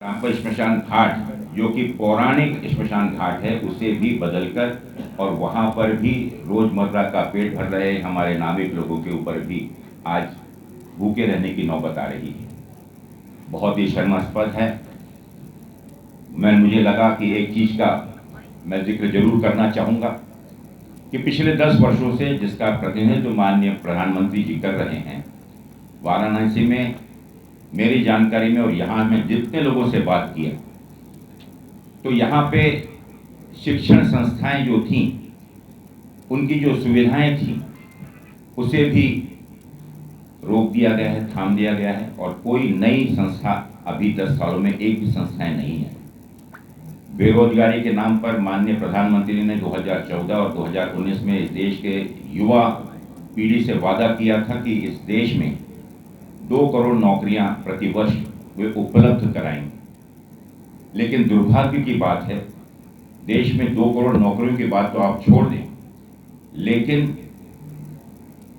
रामपुर श्मशान घाट जो कि पौराणिक श्मशान घाट है उसे भी बदलकर और वहां पर भी रोजमर्रा का पेट भर रहे हमारे नाविक लोगों के ऊपर भी आज भूखे रहने की नौबत आ रही है। बहुत ही शर्मास्पद है। मुझे लगा कि एक चीज का मैं जिक्र जरूर करना चाहूंगा कि पिछले 10 वर्षों से जिसका प्रतिनिधित्व माननीय प्रधानमंत्री जी कर रहे हैं, वाराणसी में मेरी जानकारी में और यहाँ मैं जितने लोगों से बात किया तो यहाँ पे शिक्षण संस्थाएं जो थीं, उनकी जो सुविधाएं थीं उसे भी रोक दिया गया है, थाम दिया गया है और कोई नई संस्था अभी 10 सालों में एक भी संस्थाएं नहीं है। बेरोजगारी के नाम पर माननीय प्रधानमंत्री ने 2014 और 2019 में इस देश के युवा पीढ़ी से वादा किया था कि इस देश में 2 करोड़ नौकरियां प्रति वर्ष वे उपलब्ध कराएंगे। लेकिन दुर्भाग्य की बात है, देश में 2 करोड़ नौकरियों की बात तो आप छोड़ दें, लेकिन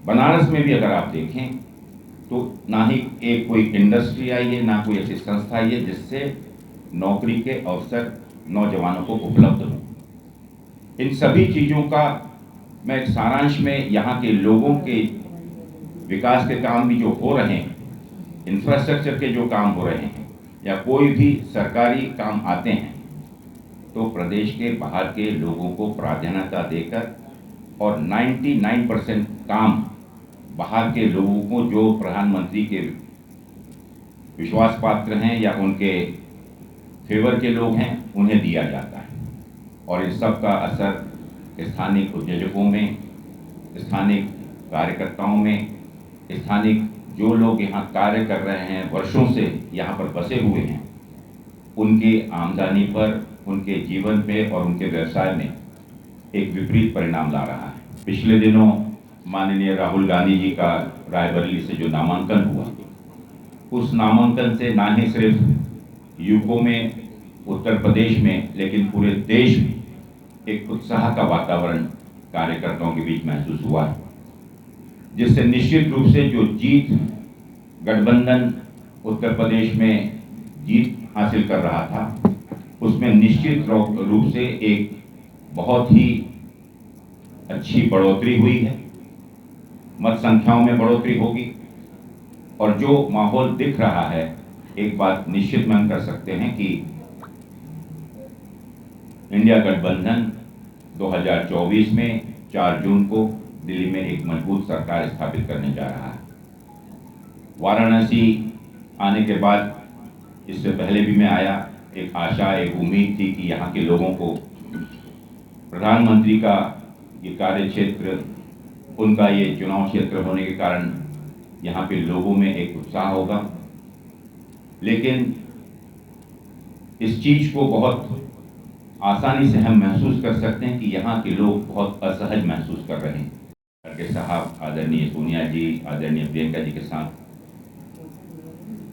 बनारस में भी अगर आप देखें तो ना ही एक कोई इंडस्ट्री आई है, ना कोई ऐसी संस्था आई है जिससे नौकरी के अवसर नौजवानों को उपलब्ध हों। इन सभी चीज़ों का मैं एक सारांश में यहाँ के लोगों के विकास के काम भी जो हो रहे हैं, इंफ्रास्ट्रक्चर के जो काम हो रहे हैं या कोई भी सरकारी काम आते हैं तो प्रदेश के बाहर के लोगों को प्राधान्यता देकर और 99% काम बाहर के लोगों को जो प्रधानमंत्री के विश्वास पात्र हैं या उनके फेवर के लोग हैं उन्हें दिया जाता है। और इस सब का असर स्थानीय उद्योजकों में, स्थानीय कार्यकर्ताओं में, स्थानीय जो लोग यहाँ कार्य कर रहे हैं, वर्षों से यहाँ पर बसे हुए हैं, उनकी आमदनी पर, उनके जीवन पे और उनके व्यवसाय में एक विपरीत परिणाम ला रहा है। पिछले दिनों माननीय राहुल गांधी जी का रायबरेली से जो नामांकन हुआ, उस नामांकन से ना ही सिर्फ यूपी में, उत्तर प्रदेश में, लेकिन पूरे देश में एक उत्साह का वातावरण कार्यकर्ताओं के बीच महसूस हुआ है, जिससे निश्चित रूप से जो जीत गठबंधन उत्तर प्रदेश में जीत हासिल कर रहा था, उसमें निश्चित रूप से एक बहुत ही अच्छी बढ़ोतरी हुई है। मत संख्याओं में बढ़ोतरी होगी और जो माहौल दिख रहा है, एक बात निश्चित में हम कर सकते हैं कि इंडिया गठबंधन 2024 में 4 जून को दिल्ली में एक मजबूत सरकार स्थापित करने जा रहा है। वाराणसी आने के बाद, इससे पहले भी मैं आया, एक आशा, एक उम्मीद थी कि यहाँ के लोगों को प्रधानमंत्री का ये कार्य क्षेत्र, उनका ये चुनाव क्षेत्र होने के कारण यहाँ पे लोगों में एक उत्साह होगा। लेकिन इस चीज को बहुत आसानी से हम महसूस कर सकते हैं कि यहाँ के लोग बहुत असहज महसूस कर रहे हैं। खड़गे साहब, आदरणीय सोनिया जी, आदरणीय प्रियंका जी के साथ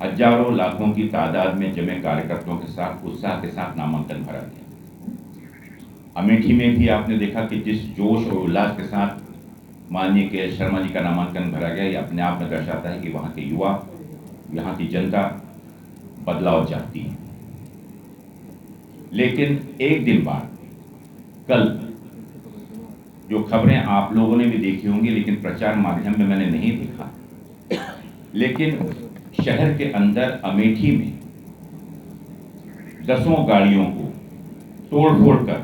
हजारों लाखों की तादाद में जमे कार्यकर्ताओं के साथ उत्साह के साथ नामांकन भरा गया। अमेठी में भी आपने देखा कि जिस जोश और उल्लास के साथ माननीय के शर्मा जी का नामांकन भरा गया, ये अपने आप में दर्शाता है कि वहाँ के युवा, यहाँ की जनता बदलाव चाहती है। लेकिन एक दिन बाद कल जो खबरें आप लोगों ने भी देखी होंगी, लेकिन प्रचार माध्यम में मैंने नहीं देखा, लेकिन शहर के अंदर अमेठी में 10 गाड़ियों को तोड़-फोड़ कर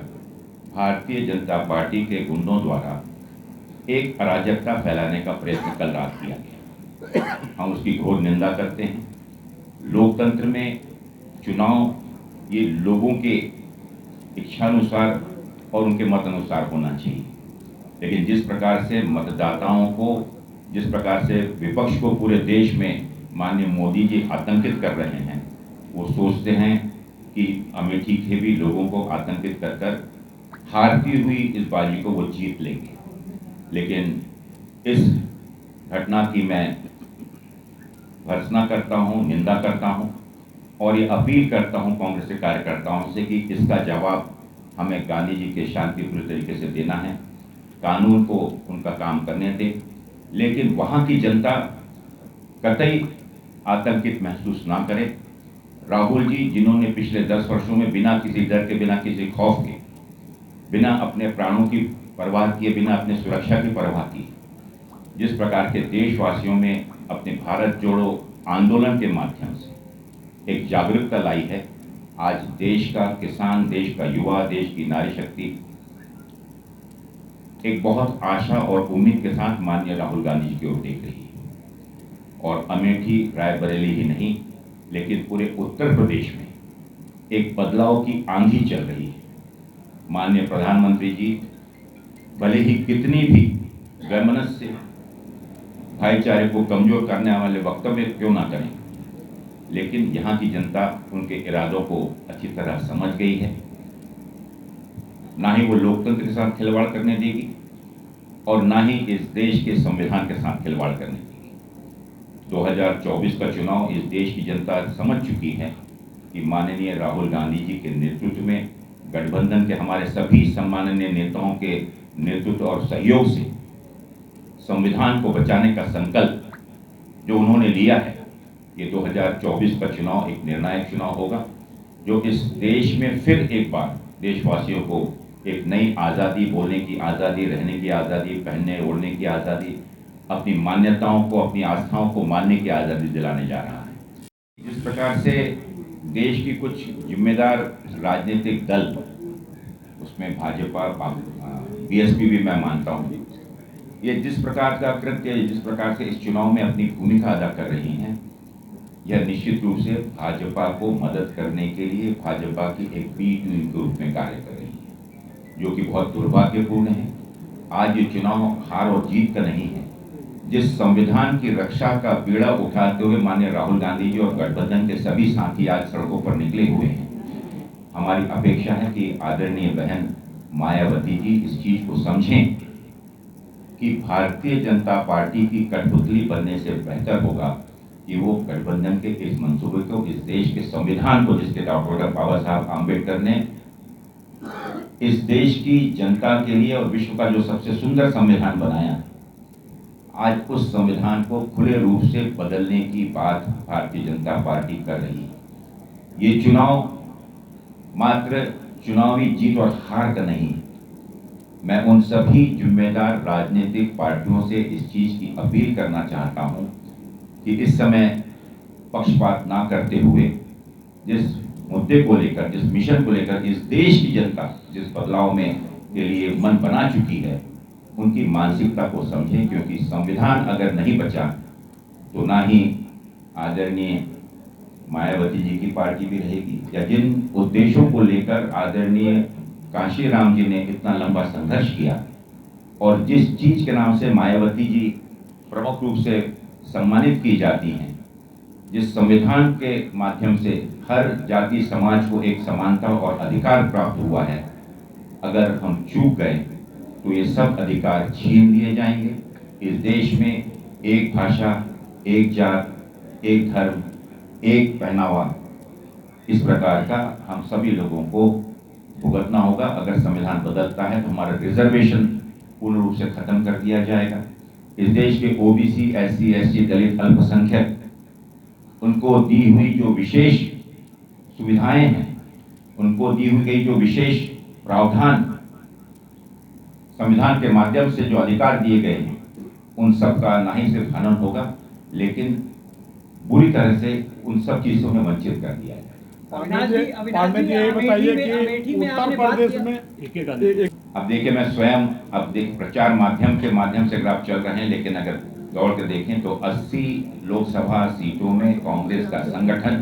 भारतीय जनता पार्टी के गुंडों द्वारा एक अराजकता फैलाने का प्रयत्न कल रात किया गया। हम उसकी घोर निंदा करते हैं। लोकतंत्र में चुनाव ये लोगों के इच्छानुसार और उनके मत अनुसार होना चाहिए, लेकिन जिस प्रकार से मतदाताओं को, जिस प्रकार से विपक्ष को पूरे देश में माननीय मोदी जी आतंकित कर रहे हैं, वो सोचते हैं कि अमेठी के भी लोगों को आतंकित कर कर हारती हुई इस बाजी को वो जीत लेंगे। लेकिन इस घटना की मैं भर्त्सना करता हूँ, निंदा करता हूँ और ये अपील करता हूँ कांग्रेस के कार्यकर्ताओं से कि इसका जवाब हमें गांधी जी के शांतिपूर्ण तरीके से देना है। कानून को उनका काम करने दें, लेकिन वहाँ की जनता कतई आतंकित महसूस ना करे राहुल जी, जिन्होंने पिछले 10 वर्षों में बिना किसी डर के, बिना किसी खौफ के, बिना अपने प्राणों की परवाह किए, बिना अपने सुरक्षा की परवाह की, जिस प्रकार के देशवासियों में अपने भारत जोड़ो आंदोलन के माध्यम से एक जागरूकता लाई है, आज देश का किसान, देश का युवा, देश की नारी शक्ति एक बहुत आशा और उम्मीद के साथ माननीय राहुल गांधी जी की ओर देख रही है। और अमेठी, रायबरेली ही नहीं, लेकिन पूरे उत्तर प्रदेश में एक बदलाव की आंधी चल रही है। माननीय प्रधानमंत्री जी भले ही कितनी भी वैमनस्य, भाईचारे को कमजोर करने वाले वक्तव्य क्यों ना करें, लेकिन यहाँ की जनता उनके इरादों को अच्छी तरह समझ गई है। ना ही वो लोकतंत्र के साथ खिलवाड़ करने देगी और ना ही इस देश के संविधान के साथ खिलवाड़ करने देगी। 2024 का चुनाव इस देश की जनता समझ चुकी है कि माननीय राहुल गांधी जी के नेतृत्व में गठबंधन के हमारे सभी सम्माननीय नेताओं के नेतृत्व और सहयोग से संविधान को बचाने का संकल्प जो उन्होंने लिया है, ये 2024 का चुनाव एक निर्णायक चुनाव होगा, जो इस देश में फिर एक बार देशवासियों को एक नई आज़ादी, बोलने की आज़ादी, रहने की आज़ादी, पहनने ओढ़ने की आज़ादी, अपनी मान्यताओं को, अपनी आस्थाओं को मानने की आज़ादी दिलाने जा रहा है। जिस प्रकार से देश की कुछ जिम्मेदार राजनीतिक दल, उसमें भाजपा, बीएसपी भी मैं मानता हूँ, ये जिस प्रकार का कृत्य, जिस प्रकार से इस चुनाव में अपनी भूमिका अदा कर रही हैं, यह निश्चित रूप से भाजपा को मदद करने के लिए भाजपा की एक बी टीम के रूप में कार्य कर रही है, जो कि बहुत दुर्भाग्यपूर्ण है। आज ये चुनाव हार और जीत का नहीं है। जिस संविधान की रक्षा का बीड़ा उठाते हुए माननीय राहुल गांधी जी और गठबंधन के सभी साथी आज सड़कों पर निकले हुए हैं, हमारी अपेक्षा है कि आदरणीय बहन मायावती जी इस चीज को समझें कि भारतीय जनता पार्टी की कठपुतली बनने से बेहतर होगा कि वो गठबंधन के इस मंसूबे को, इस देश के संविधान को, जिसके डॉक्टर बाबा साहब आम्बेडकर ने इस देश की जनता के लिए और विश्व का जो सबसे सुंदर संविधान बनाया, आज उस संविधान को खुले रूप से बदलने की बात भारतीय जनता पार्टी कर रही है। ये चुनाव मात्र चुनावी जीत और हार का नहीं। मैं उन सभी जिम्मेदार राजनीतिक पार्टियों से इस चीज की अपील करना चाहता हूं कि इस समय पक्षपात ना करते हुए जिस मुद्दे को लेकर, जिस मिशन को लेकर इस देश की जनता जिस बदलाव में के लिए मन बना चुकी है, उनकी मानसिकता को समझें, क्योंकि संविधान अगर नहीं बचा तो ना ही आदरणीय मायावती जी की पार्टी भी रहेगी, या जिन उद्देश्यों को लेकर आदरणीय कांशीराम जी ने इतना लंबा संघर्ष किया और जिस चीज के नाम से मायावती जी प्रमुख रूप से सम्मानित की जाती हैं, जिस संविधान के माध्यम से हर जाति समाज को एक समानता और अधिकार प्राप्त हुआ है, अगर हम चूक गए तो ये सब अधिकार छीन लिए जाएंगे। इस देश में एक भाषा, एक जात, एक धर्म, एक पहनावा, इस प्रकार का हम सभी लोगों को भुगतना होगा। अगर संविधान बदलता है तो हमारा रिजर्वेशन पूर्ण रूप से खत्म कर दिया जाएगा। इस देश के ओबीसी, एससी, एसटी, दलित, अल्पसंख्यक, उनको दी हुई जो विशेष सुविधाएं हैं, उनको दी हुई गई जो विशेष प्रावधान संविधान के माध्यम से जो अधिकार दिए गए हैं, उन सब का ना ही सिर्फ हनन होगा, लेकिन बुरी तरह से उन सब चीजों में वंचित कर दिया जाएगा। अविनाश जी ये बताइए कि उत्तर प्रदेश में अब देखिए, मैं स्वयं अब प्रचार माध्यम से अगर आप चल रहे हैं, लेकिन अगर दौड़ के देखें तो 80 लोकसभा सीटों में कांग्रेस का संगठन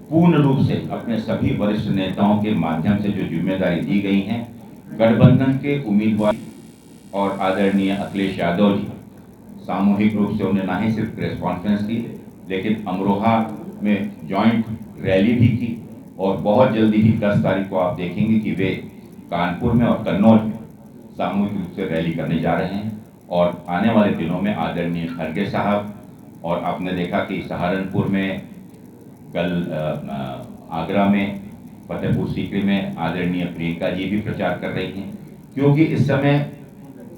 पूर्ण रूप से अपने सभी वरिष्ठ नेताओं के माध्यम से जो जिम्मेदारी दी गई है, गठबंधन के उम्मीदवार और आदरणीय अखिलेश यादव जी सामूहिक रूप से उन्हें ना ही सिर्फ प्रेस कॉन्फ्रेंस की, लेकिन अमरोहा में जॉइंट रैली भी की, और बहुत जल्दी ही 10 तारीख को आप देखेंगे कि वे कानपुर में और कन्नौज में सामूहिक रूप से रैली करने जा रहे हैं। और आने वाले दिनों में आदरणीय खड़गे साहब, और आपने देखा कि सहारनपुर में, कल आगरा में, फतेहपुर सीकरी में आदरणीय प्रियंका जी भी प्रचार कर रही हैं, क्योंकि इस समय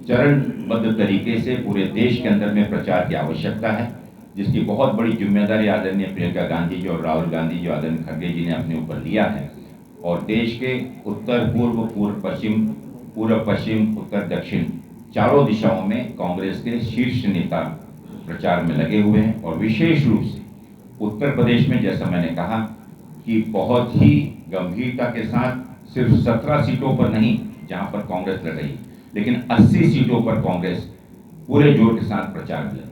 चरणबद्ध तरीके से पूरे देश के अंदर में प्रचार की आवश्यकता है, जिसकी बहुत बड़ी जिम्मेदारी आदरणीय प्रियंका गांधी जी और राहुल गांधी जी, आदरणीय खड़गे जी ने अपने ऊपर लिया है और देश के उत्तर पूर्व, पूर्व पश्चिम, उत्तर दक्षिण चारों दिशाओं में कांग्रेस के शीर्ष नेता प्रचार में लगे हुए हैं। और विशेष रूप से उत्तर प्रदेश में, जैसा मैंने कहा कि बहुत ही गंभीरता के साथ सिर्फ 17 सीटों पर नहीं जहां पर कांग्रेस लड़ रही, लेकिन 80 सीटों पर कांग्रेस पूरे जोर के साथ प्रचार में लगी।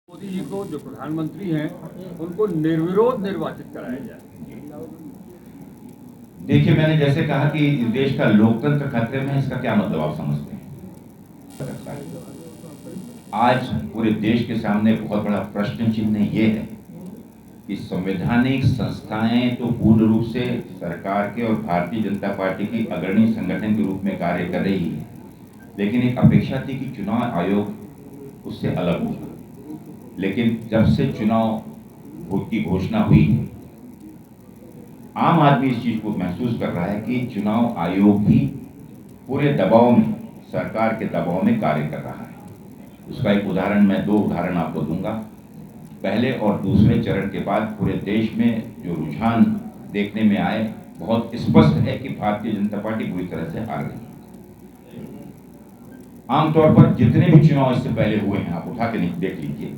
मोदी जी को, जो प्रधानमंत्री हैं, उनको निर्विरोध निर्वाचित कराया जाए। देखिए, मैंने जैसे कहा कि देश का लोकतंत्र खतरे में है, इसका क्या मतलब आप समझते हैं? आज पूरे देश के सामने बहुत बड़ा प्रश्न चिन्ह ये है कि संवैधानिक संस्थाएं तो पूर्ण रूप से सरकार के और भारतीय जनता पार्टी की अग्रणी संगठन के रूप में कार्य कर रही है, लेकिन एक अपेक्षा थी कि चुनाव आयोग उससे अलग होगा। लेकिन जब से चुनाव की घोषणा हुई, आम आदमी इस चीज को महसूस कर रहा है कि चुनाव आयोग भी पूरे दबाव में, सरकार के दबाव में कार्य कर रहा है। उसका एक उदाहरण, मैं 2 उदाहरण आपको दूंगा। पहले और दूसरे चरण के बाद पूरे देश में जो रुझान देखने में आए, बहुत स्पष्ट है कि भारतीय जनता पार्टी बुरी तरह से हार गई। आमतौर पर जितने भी चुनाव इससे पहले हुए हैं, आप उठा के देख लीजिए,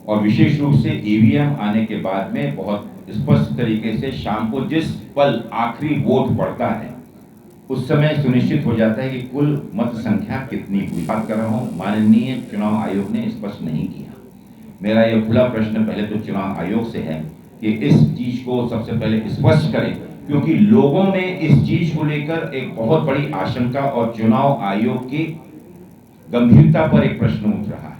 और विशेष रूप से ईवीएम आने के बाद में बहुत स्पष्ट तरीके से शाम को जिस पल आखिरी वोट पड़ता है, उस समय सुनिश्चित हो जाता है कि कुल मत संख्या कितनी हुई। बात कर रहा हूं, माननीय चुनाव आयोग ने स्पष्ट नहीं किया। मेरा यह खुला प्रश्न पहले तो चुनाव आयोग से है कि इस चीज को सबसे पहले स्पष्ट करें, क्योंकि लोगों में इस चीज को लेकर एक बहुत बड़ी आशंका और चुनाव आयोग की गंभीरता पर एक प्रश्न उठ रहा है।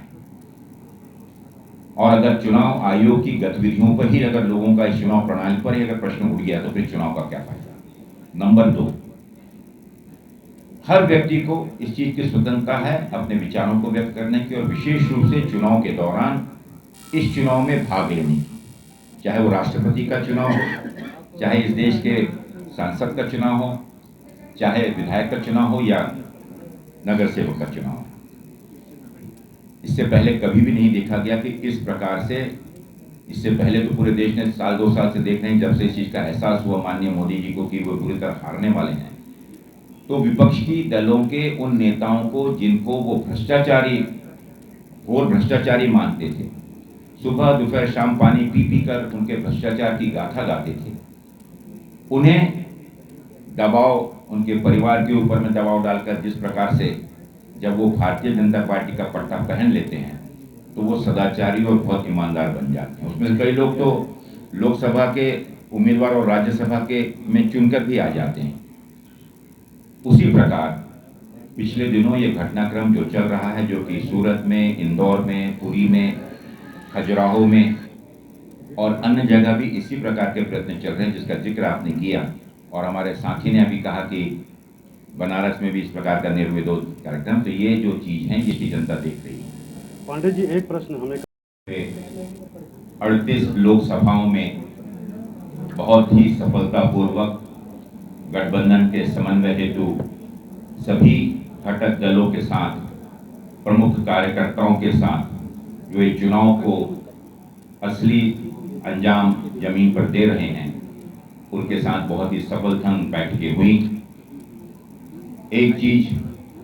और अगर चुनाव आयोग की गतिविधियों पर ही, अगर लोगों का इस चुनाव प्रणाली पर ही अगर प्रश्न उठ गया, तो फिर चुनाव का क्या फायदा। नंबर 2, हर व्यक्ति को इस चीज की स्वतंत्रता है अपने विचारों को व्यक्त करने की, और विशेष रूप से चुनाव के दौरान इस चुनाव में भाग लेने की, चाहे वो राष्ट्रपति का चुनाव हो, चाहे इस देश के सांसद का चुनाव हो, चाहे विधायक का चुनाव हो या नगर सेवक का चुनाव हो। इससे पहले कभी भी नहीं देखा गया कि किस प्रकार से, इससे पहले तो पूरे देश ने साल 2 साल से देख रहे हैं, जब से इस चीज का एहसास हुआ माननीय मोदी जी को कि वो बुरी तरह हारने वाले हैं, तो विपक्षी दलों के उन नेताओं को जिनको वो भ्रष्टाचारी, घोर भ्रष्टाचारी मानते थे, सुबह दोपहर शाम पानी पी पी कर उनके भ्रष्टाचार की गाथा गाते थे, उन्हें दबाव, उनके परिवार के ऊपर में दबाव डालकर जिस प्रकार से जब वो भारतीय जनता पार्टी का पट्टा पहन लेते हैं, तो वो सदाचारी और बहुत ईमानदार बन जाते हैं। उसमें से कई लोग तो लोकसभा के उम्मीदवार और राज्यसभा के में चुनकर भी आ जाते हैं। उसी प्रकार पिछले दिनों ये घटनाक्रम जो चल रहा है, जो कि सूरत में, इंदौर में, पुरी में, खजुराहो में और अन्य जगह भी इसी प्रकार के प्रयत्न चल रहे हैं, जिसका जिक्र आपने किया, और हमारे साथी ने अभी कहा कि बनारस में भी इस प्रकार का निर्विरोध कार्यक्रम। तो ये जो चीज है, ये जनता देख रही है। पांडे जी, एक प्रश्न हमें 38 लोकसभाओं में बहुत ही सफलतापूर्वक गठबंधन के समन्वय हेतु सभी घटक दलों के साथ, प्रमुख कार्यकर्ताओं के साथ जो ये चुनाव को असली अंजाम जमीन पर दे रहे हैं, उनके साथ बहुत ही सफल ढंग बैठकें हुई। एक चीज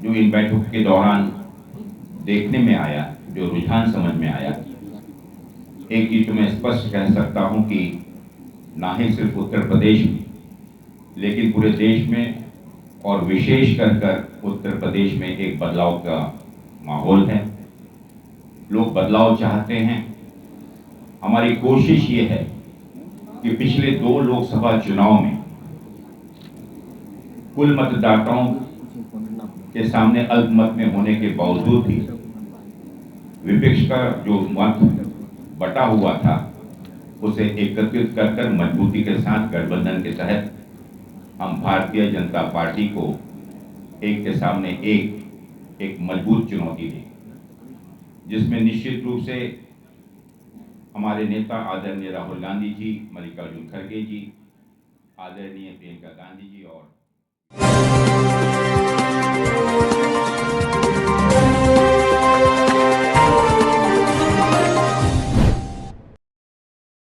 जो इन बैठक के दौरान देखने में आया, जो रुझान समझ में आया, एक चीज तो मैं स्पष्ट कह सकता हूं कि ना ही सिर्फ उत्तर प्रदेश में, लेकिन पूरे देश में और विशेष कर उत्तर प्रदेश में एक बदलाव का माहौल है। लोग बदलाव चाहते हैं। हमारी कोशिश ये है कि पिछले 2 लोकसभा चुनाव में कुल मतदाताओं के सामने अल्पमत में होने के बावजूद भी विपक्ष का जो मत बटा हुआ था, उसे एकत्रित कर मजबूती के साथ गठबंधन के तहत हम भारतीय जनता पार्टी को एक के सामने एक मजबूत चुनौती दी, जिसमें निश्चित रूप से हमारे नेता आदरणीय राहुल गांधी जी, मल्लिकार्जुन खड़गे जी, आदरणीय प्रियंका गांधी जी और